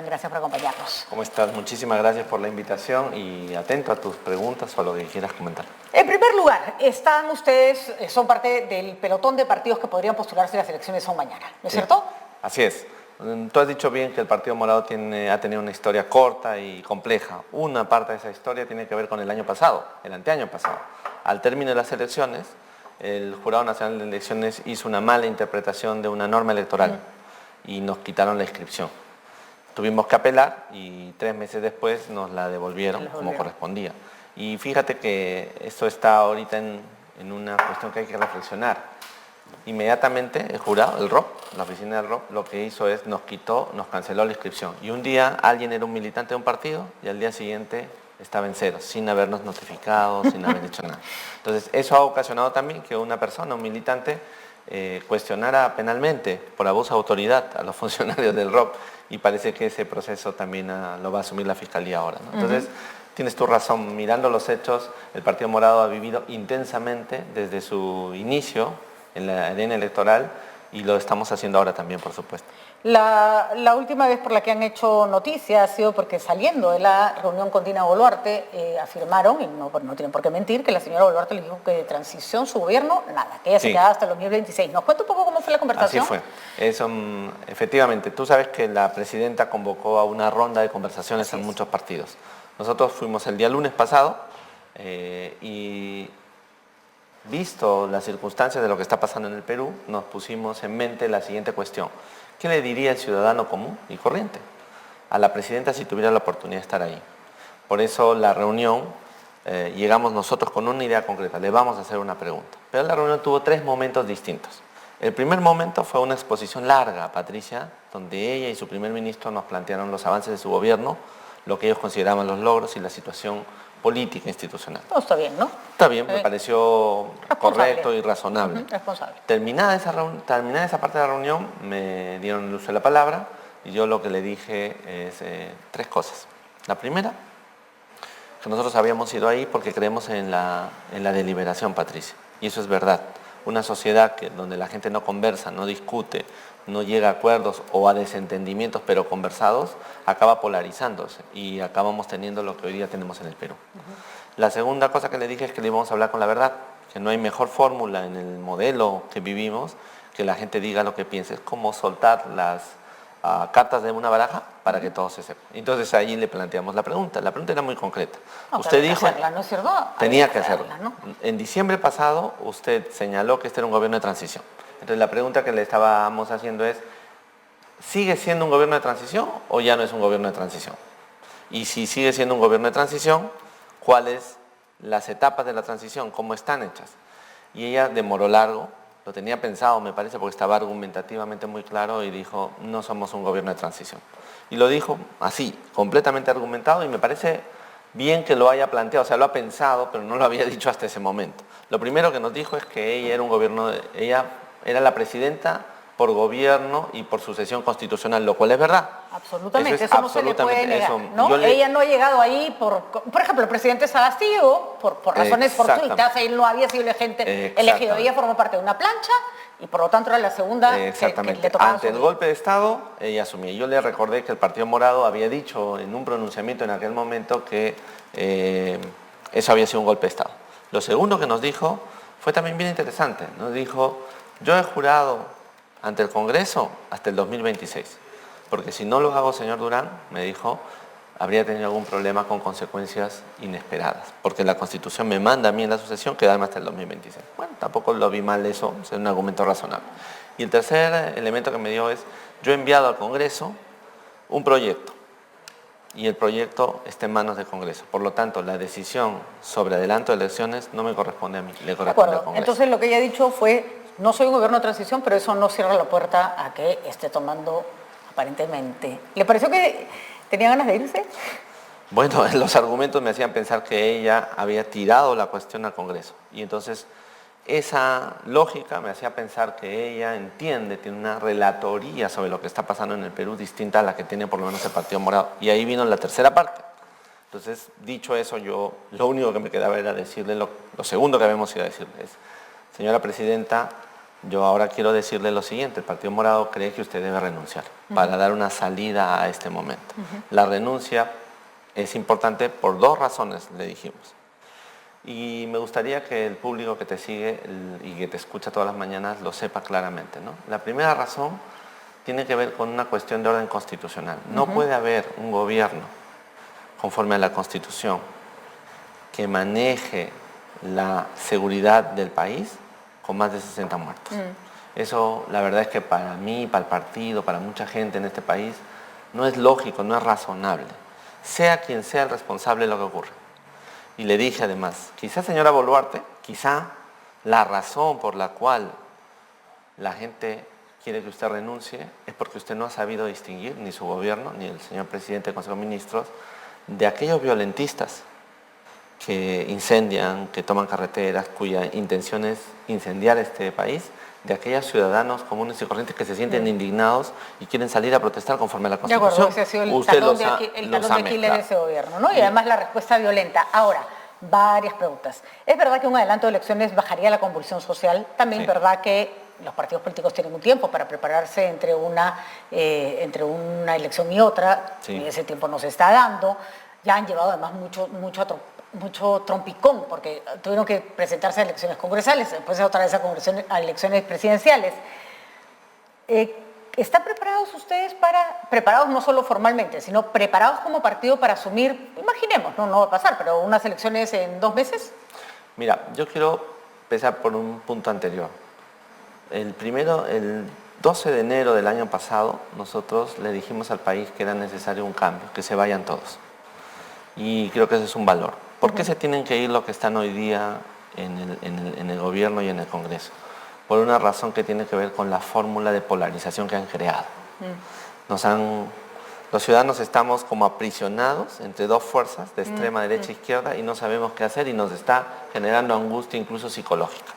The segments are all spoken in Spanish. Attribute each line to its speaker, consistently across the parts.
Speaker 1: Gracias por acompañarnos.
Speaker 2: ¿Cómo estás? Muchísimas gracias por la invitación y atento a tus preguntas o a lo que quieras comentar.
Speaker 1: En primer lugar, son parte del pelotón de partidos que podrían postularse a las elecciones son mañana, ¿no es cierto?
Speaker 2: Así es. Tú has dicho bien que el Partido Morado ha tenido una historia corta y compleja. Una parte de esa historia tiene que ver con el año pasado, el anteaño pasado. Al término de las elecciones, el Jurado Nacional de Elecciones hizo una mala interpretación de una norma electoral y nos quitaron la inscripción. Tuvimos que apelar y 3 meses después nos la devolvieron como correspondía. Y fíjate que esto está ahorita en una cuestión que hay que reflexionar. Inmediatamente el jurado, el ROP, la oficina del ROP, lo que hizo es nos canceló la inscripción. Y un día alguien era un militante de un partido y al día siguiente estaba en cero, sin habernos notificado, sin haber hecho nada. Entonces eso ha ocasionado también que una persona, un militante, cuestionara penalmente por abuso de autoridad a los funcionarios del ROP y parece que ese proceso también lo va a asumir la Fiscalía ahora, ¿no? Entonces, tienes tu razón, mirando los hechos, el Partido Morado ha vivido intensamente desde su inicio en la arena electoral y lo estamos haciendo ahora también, por supuesto.
Speaker 1: La última vez por la que han hecho noticia ha sido porque saliendo de la reunión con Dina Boluarte afirmaron, y no tienen por qué mentir, que la señora Boluarte les dijo que de transición su gobierno, nada, que ella se quedaba hasta el 2026. ¿Nos cuenta un poco cómo fue la conversación?
Speaker 2: Así fue. Efectivamente, tú sabes que la presidenta convocó a una ronda de conversaciones en muchos partidos. Nosotros fuimos el día lunes pasado y visto las circunstancias de lo que está pasando en el Perú, nos pusimos en mente la siguiente cuestión. ¿Qué le diría el ciudadano común y corriente a la presidenta si tuviera la oportunidad de estar ahí? Por eso la reunión, llegamos nosotros con una idea concreta, le vamos a hacer una pregunta. Pero la reunión tuvo 3 momentos distintos. El primer momento fue una exposición larga, Patricia, donde ella y su primer ministro nos plantearon los avances de su gobierno, lo que ellos consideraban los logros y la situación política institucional.
Speaker 1: Todo está bien, ¿no?
Speaker 2: Está bien, me pareció correcto y razonable.
Speaker 1: Responsable.
Speaker 2: Terminada esa parte de la reunión, me dieron el uso de la palabra y yo lo que le dije es 3 cosas. La primera, que nosotros habíamos ido ahí porque creemos en la deliberación, Patricia, y eso es verdad. Una sociedad donde la gente no conversa, no discute, no llega a acuerdos o a desentendimientos, pero conversados, acaba polarizándose y acabamos teniendo lo que hoy día tenemos en el Perú. La segunda cosa que le dije es que le íbamos a hablar con la verdad, que no hay mejor fórmula en el modelo que vivimos que la gente diga lo que piensa. Es como soltar las cartas de una baraja para que todo se sepa. Entonces ahí le planteamos la pregunta. La pregunta era muy concreta.
Speaker 1: No,
Speaker 2: usted dijo,
Speaker 1: hacerla, ¿no es cierto?
Speaker 2: Tenía que hacerla, ¿no? En diciembre pasado usted señaló que este era un gobierno de transición. Entonces la pregunta que le estábamos haciendo es, ¿sigue siendo un gobierno de transición o ya no es un gobierno de transición? Y si sigue siendo un gobierno de transición, ¿cuáles las etapas de la transición? ¿Cómo están hechas? Y ella demoró largo, lo tenía pensado, me parece, porque estaba argumentativamente muy claro y dijo, no somos un gobierno de transición. Y lo dijo así, completamente argumentado, y me parece bien que lo haya planteado, o sea, lo ha pensado, pero no lo había dicho hasta ese momento. Lo primero que nos dijo es que ella era un gobierno, ella era la presidenta por gobierno y por sucesión constitucional, lo cual es verdad.
Speaker 1: Absolutamente, eso no se le puede negar, ¿no? Ella no ha llegado ahí por ejemplo, el presidente Sagasti por razones fortuitas, él no había sido elegido, ella formó parte de una plancha y por lo tanto era la segunda que le tocaba.
Speaker 2: Ante el golpe de Estado, ella asumía. Yo le recordé que el Partido Morado había dicho en un pronunciamiento en aquel momento que eso había sido un golpe de Estado. Lo segundo que nos dijo fue también bien interesante. Nos dijo, yo he jurado ante el Congreso hasta el 2026, porque si no lo hago, señor Durán, me dijo, habría tenido algún problema con consecuencias inesperadas, porque la Constitución me manda a mí en la sucesión quedarme hasta el 2026. Bueno, tampoco lo vi mal eso, es un argumento razonable. Y el tercer elemento que me dio es, yo he enviado al Congreso un proyecto, y el proyecto está en manos del Congreso. Por lo tanto, la decisión sobre adelanto de elecciones no me corresponde a mí, le corresponde al Congreso.
Speaker 1: Entonces lo que ella ha dicho fue, no soy un gobierno de transición, pero eso no cierra la puerta a que esté tomando aparentemente. ¿Le pareció que tenía ganas de irse?
Speaker 2: Bueno, los argumentos me hacían pensar que ella había tirado la cuestión al Congreso. Y entonces esa lógica me hacía pensar que ella entiende, tiene una relatoría sobre lo que está pasando en el Perú distinta a la que tiene por lo menos el Partido Morado. Y ahí vino la tercera parte. Entonces, dicho eso, yo lo único que me quedaba era decirle, lo segundo que habíamos ido a decirle es, señora presidenta, Yo ahora quiero decirle lo siguiente, el Partido Morado cree que usted debe renunciar para dar una salida a este momento. La renuncia es importante por dos razones, le dijimos. Y me gustaría que el público que te sigue y que te escucha todas las mañanas lo sepa claramente, ¿no? La primera razón tiene que ver con una cuestión de orden constitucional. No puede haber un gobierno conforme a la Constitución que maneje la seguridad del país con más de 60 muertos. Eso, la verdad es que para mí, para el partido, para mucha gente en este país, no es lógico, no es razonable. Sea quien sea el responsable de lo que ocurre. Y le dije además, quizá señora Boluarte, quizá la razón por la cual la gente quiere que usted renuncie es porque usted no ha sabido distinguir, ni su gobierno, ni el señor presidente del Consejo de Ministros, de aquellos violentistas que incendian, que toman carreteras, cuya intención es incendiar este país, de aquellos ciudadanos comunes y corrientes que se sienten indignados y quieren salir a protestar conforme a la Constitución.
Speaker 1: De acuerdo, ese ha sido el talón de Aquiles de ese gobierno, ¿no? Y además la respuesta violenta. Ahora, varias preguntas. ¿Es verdad que un adelanto de elecciones bajaría la convulsión social? También es verdad que los partidos políticos tienen un tiempo para prepararse entre una elección y otra, y ese tiempo no se está dando. Ya han llevado además mucho trompicón, porque tuvieron que presentarse a elecciones congresales, después otra vez a elecciones presidenciales. ¿Están preparados ustedes preparados no solo formalmente, sino preparados como partido para asumir, imaginemos, no va a pasar, pero unas elecciones en 2 meses?
Speaker 2: Mira, yo quiero empezar por un punto anterior. El 12 de enero del año pasado, nosotros le dijimos al país que era necesario un cambio, que se vayan todos. Y creo que ese es un valor. ¿Por qué se tienen que ir los que están hoy día en el gobierno y en el Congreso? Por una razón que tiene que ver con la fórmula de polarización que han creado. Los ciudadanos estamos como aprisionados entre dos fuerzas de extrema derecha e izquierda y no sabemos qué hacer y nos está generando angustia incluso psicológica.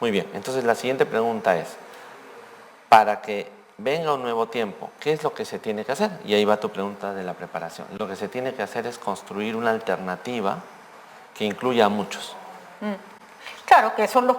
Speaker 2: Muy bien, entonces la siguiente pregunta es, para que venga un nuevo tiempo, ¿qué es lo que se tiene que hacer? Y ahí va tu pregunta de la preparación. Lo que se tiene que hacer es construir una alternativa que incluya a muchos.
Speaker 1: Claro, que son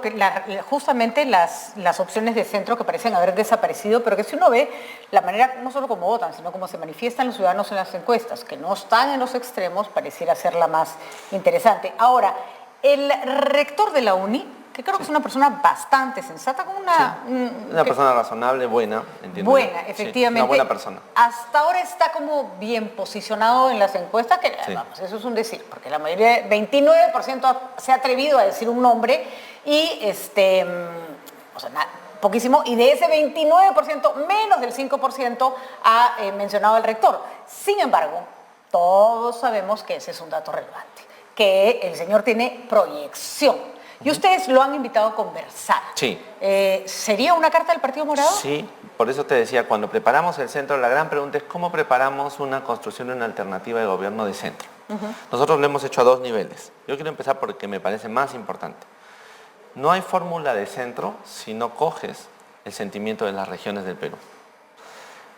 Speaker 1: justamente las opciones de centro que parecen haber desaparecido, pero que si uno ve la manera, no solo cómo votan, sino cómo se manifiestan los ciudadanos en las encuestas, que no están en los extremos, pareciera ser la más interesante. Ahora, el rector de la UNI, que creo que es una persona bastante sensata, con
Speaker 2: una persona razonable, buena, entiendo.
Speaker 1: Buena, efectivamente.
Speaker 2: Una buena persona.
Speaker 1: Hasta ahora está como bien posicionado en las encuestas, que vamos, eso es un decir, porque la mayoría, 29% se ha atrevido a decir un nombre y poquísimo, y de ese 29%, menos del 5% ha mencionado al rector. Sin embargo, todos sabemos que ese es un dato relevante, que el señor tiene proyección. Y ustedes lo han invitado a conversar.
Speaker 2: Sí.
Speaker 1: ¿Sería una carta del Partido Morado?
Speaker 2: Sí, por eso te decía, cuando preparamos el centro, la gran pregunta es cómo preparamos una construcción de una alternativa de gobierno de centro. Nosotros lo hemos hecho a 2 niveles. Yo quiero empezar porque me parece más importante. No hay fórmula de centro si no coges el sentimiento de las regiones del Perú.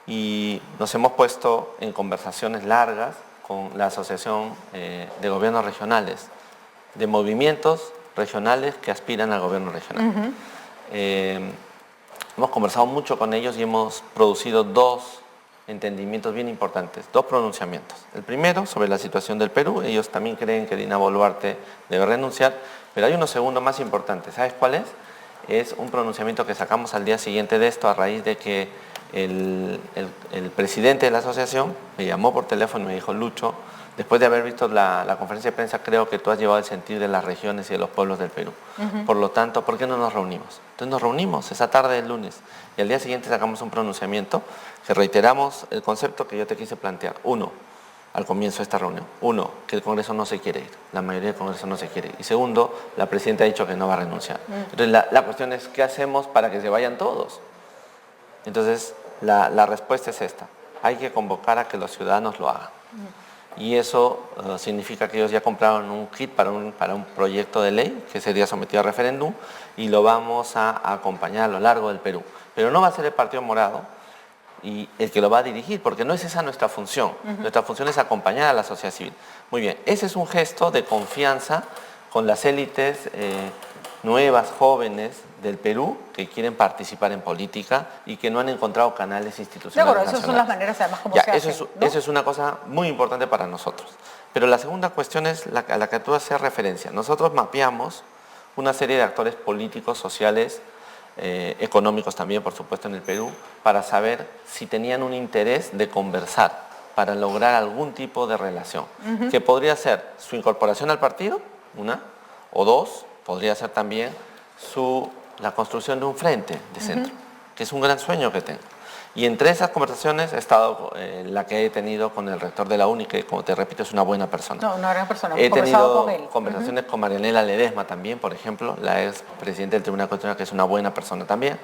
Speaker 2: Y nos hemos puesto en conversaciones largas con la Asociación de Gobiernos Regionales, de movimientos regionales que aspiran al gobierno regional. Hemos conversado mucho con ellos y hemos producido 2 entendimientos bien importantes, 2 pronunciamientos. El primero, sobre la situación del Perú. Ellos también creen que Dina Boluarte debe renunciar, pero hay uno segundo más importante. ¿Sabes cuál es? Es un pronunciamiento que sacamos al día siguiente de esto, a raíz de que el presidente de la asociación me llamó por teléfono y me dijo: Lucho, después de haber visto la conferencia de prensa, creo que tú has llevado el sentir de las regiones y de los pueblos del Perú. Por lo tanto, ¿por qué no nos reunimos? Entonces nos reunimos esa tarde del lunes y al día siguiente sacamos un pronunciamiento que reiteramos el concepto que yo te quise plantear. 1, al comienzo de esta reunión. 1, que el Congreso no se quiere ir. La mayoría del Congreso no se quiere ir. Y 2, la presidenta ha dicho que no va a renunciar. Entonces la cuestión es, ¿qué hacemos para que se vayan todos? Entonces la respuesta es esta. Hay que convocar a que los ciudadanos lo hagan. Y eso significa que ellos ya compraron un kit para un proyecto de ley que sería sometido a referéndum y lo vamos a acompañar a lo largo del Perú. Pero no va a ser el Partido Morado y el que lo va a dirigir, porque no es esa nuestra función. Nuestra función es acompañar a la sociedad civil. Muy bien, ese es un gesto de confianza con las élites nuevas jóvenes del Perú que quieren participar en política y que no han encontrado canales institucionales.
Speaker 1: De acuerdo, esas son las maneras además como
Speaker 2: ya,
Speaker 1: se hacen, ¿no?
Speaker 2: Eso es una cosa muy importante para nosotros. Pero la segunda cuestión es a la que tú hacías referencia. Nosotros mapeamos una serie de actores políticos, sociales, económicos también, por supuesto, en el Perú, para saber si tenían un interés de conversar, para lograr algún tipo de relación, que podría ser su incorporación al partido, una, o dos, podría ser también la construcción de un frente de centro, que es un gran sueño que tengo. Y entre esas conversaciones he estado la que he tenido con el rector de la UNI, que como te repito es una buena persona.
Speaker 1: No, una gran persona.
Speaker 2: He tenido
Speaker 1: con él.
Speaker 2: conversaciones con Marianela Ledesma también, por ejemplo, la ex presidenta del Tribunal Constitucional, que es una buena persona también.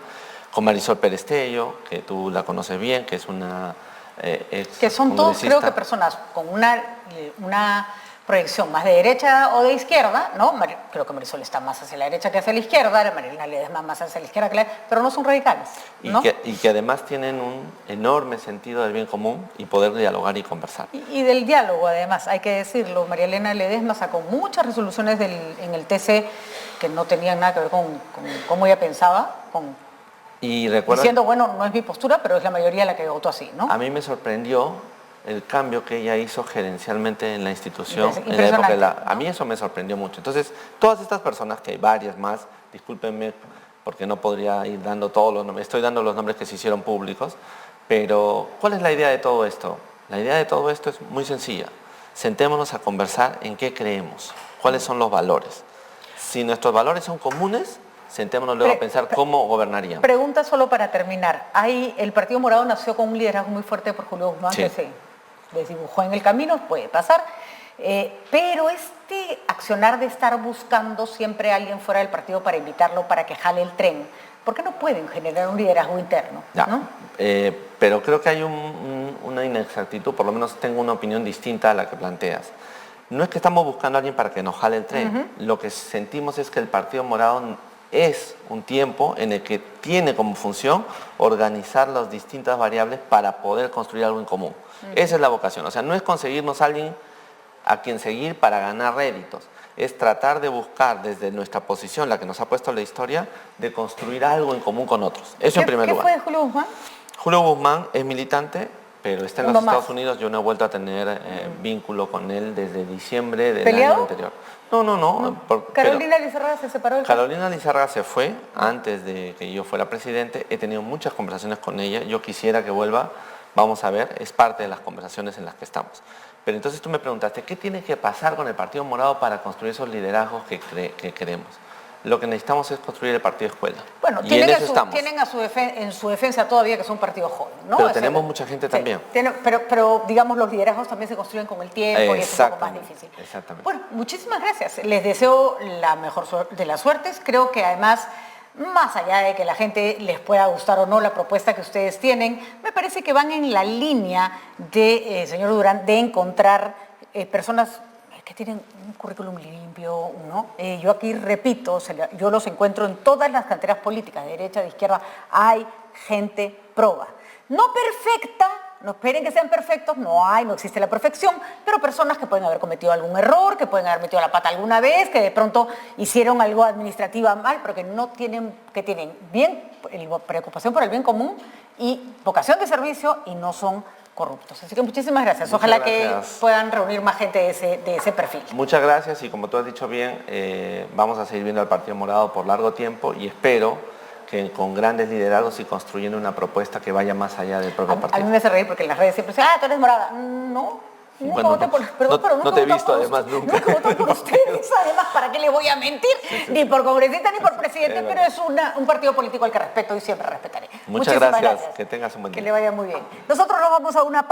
Speaker 2: Con Marisol Perestello, que tú la conoces bien, que es una ex
Speaker 1: que son todos, creo que personas con una proyección más de derecha o de izquierda, ¿no? Creo que Marisol está más hacia la derecha que hacia la izquierda, Marianela Ledesma más hacia la izquierda que pero no son radicales, ¿no?
Speaker 2: Y que además tienen un enorme sentido del bien común y poder dialogar y conversar.
Speaker 1: Y del diálogo, además, hay que decirlo, Marianela Ledesma sacó muchas resoluciones en el TC que no tenían nada que ver con cómo ella pensaba, diciendo, bueno, no es mi postura, pero es la mayoría la que votó así, ¿no?
Speaker 2: A mí me sorprendió el cambio que ella hizo gerencialmente en la institución en la época ¿no? A mí eso me sorprendió mucho. Entonces, todas estas personas, que hay varias más, discúlpenme porque no podría ir dando todos los nombres, estoy dando los nombres que se hicieron públicos, pero ¿cuál es la idea de todo esto? La idea de todo esto es muy sencilla. Sentémonos a conversar en qué creemos, cuáles son los valores. Si nuestros valores son comunes, sentémonos luego a pensar cómo gobernaríamos.
Speaker 1: Pregunta solo para terminar. El Partido Morado nació con un liderazgo muy fuerte por Julio Guzmán,
Speaker 2: sí.
Speaker 1: que se desdibujó en el camino, puede pasar, pero este accionar de estar buscando siempre a alguien fuera del partido para invitarlo, para que jale el tren, ¿por qué no pueden generar un liderazgo interno?
Speaker 2: Ya,
Speaker 1: ¿no?
Speaker 2: Pero creo que hay una inexactitud, por lo menos tengo una opinión distinta a la que planteas. No es que estamos buscando a alguien para que nos jale el tren, lo que sentimos es que el Partido Morado es un tiempo en el que tiene como función organizar las distintas variables para poder construir algo en común. Esa es la vocación, o sea, no es conseguirnos a alguien a quien seguir para ganar réditos, es tratar de buscar desde nuestra posición, la que nos ha puesto la historia, de construir algo en común con otros. Eso en primer lugar.
Speaker 1: ¿Qué fue de Julio Guzmán?
Speaker 2: Julio Guzmán es militante, pero está en los Estados Unidos. Yo no he vuelto a tener vínculo con él desde diciembre del año anterior. No.
Speaker 1: ¿Carolina Lizárraga se separó del
Speaker 2: Carolina Lizárraga se fue antes de que yo fuera presidente. He tenido muchas conversaciones con ella. Yo quisiera que vuelva. Vamos a ver, es parte de las conversaciones en las que estamos. Pero entonces tú me preguntaste, ¿qué tiene que pasar con el Partido Morado para construir esos liderazgos que queremos? Lo que necesitamos es construir el partido escuela.
Speaker 1: Bueno,
Speaker 2: y
Speaker 1: tienen,
Speaker 2: en eso estamos.
Speaker 1: Tienen en su defensa todavía que es un partido joven, ¿no?
Speaker 2: Pero tenemos mucha gente también.
Speaker 1: Pero digamos, los liderazgos también se construyen con el tiempo y es un poco más difícil.
Speaker 2: Exactamente.
Speaker 1: Bueno, muchísimas gracias. Les deseo la mejor de las suertes. Creo que además, más allá de que la gente les pueda gustar o no la propuesta que ustedes tienen, me parece que van en la línea de, señor Durán, de encontrar personas que tienen un currículum limpio, ¿no? Yo aquí repito, yo los encuentro en todas las canteras políticas, de derecha, de izquierda, hay gente proba. No perfecta, no esperen que sean perfectos, no existe la perfección, pero personas que pueden haber cometido algún error, que pueden haber metido la pata alguna vez, que de pronto hicieron algo administrativa mal, pero que tienen bien preocupación por el bien común y vocación de servicio y no son corruptos. Así que muchísimas gracias. Ojalá que puedan reunir más gente de ese perfil.
Speaker 2: Muchas gracias y como tú has dicho bien, vamos a seguir viendo al Partido Morado por largo tiempo y espero que con grandes liderazgos y construyendo una propuesta que vaya más allá del propio partido.
Speaker 1: A mí me hace reír porque en las redes siempre dicen, tú eres morada. No.
Speaker 2: Bueno, no te he visto además nunca.
Speaker 1: No voto por ustedes, además, ¿para qué les voy a mentir? Sí. Ni por congresista ni por presidente, pero es un partido político al que respeto y siempre respetaré.
Speaker 2: Muchas gracias. Que tengas un buen día.
Speaker 1: Que le vaya muy bien. Nosotros nos vamos a una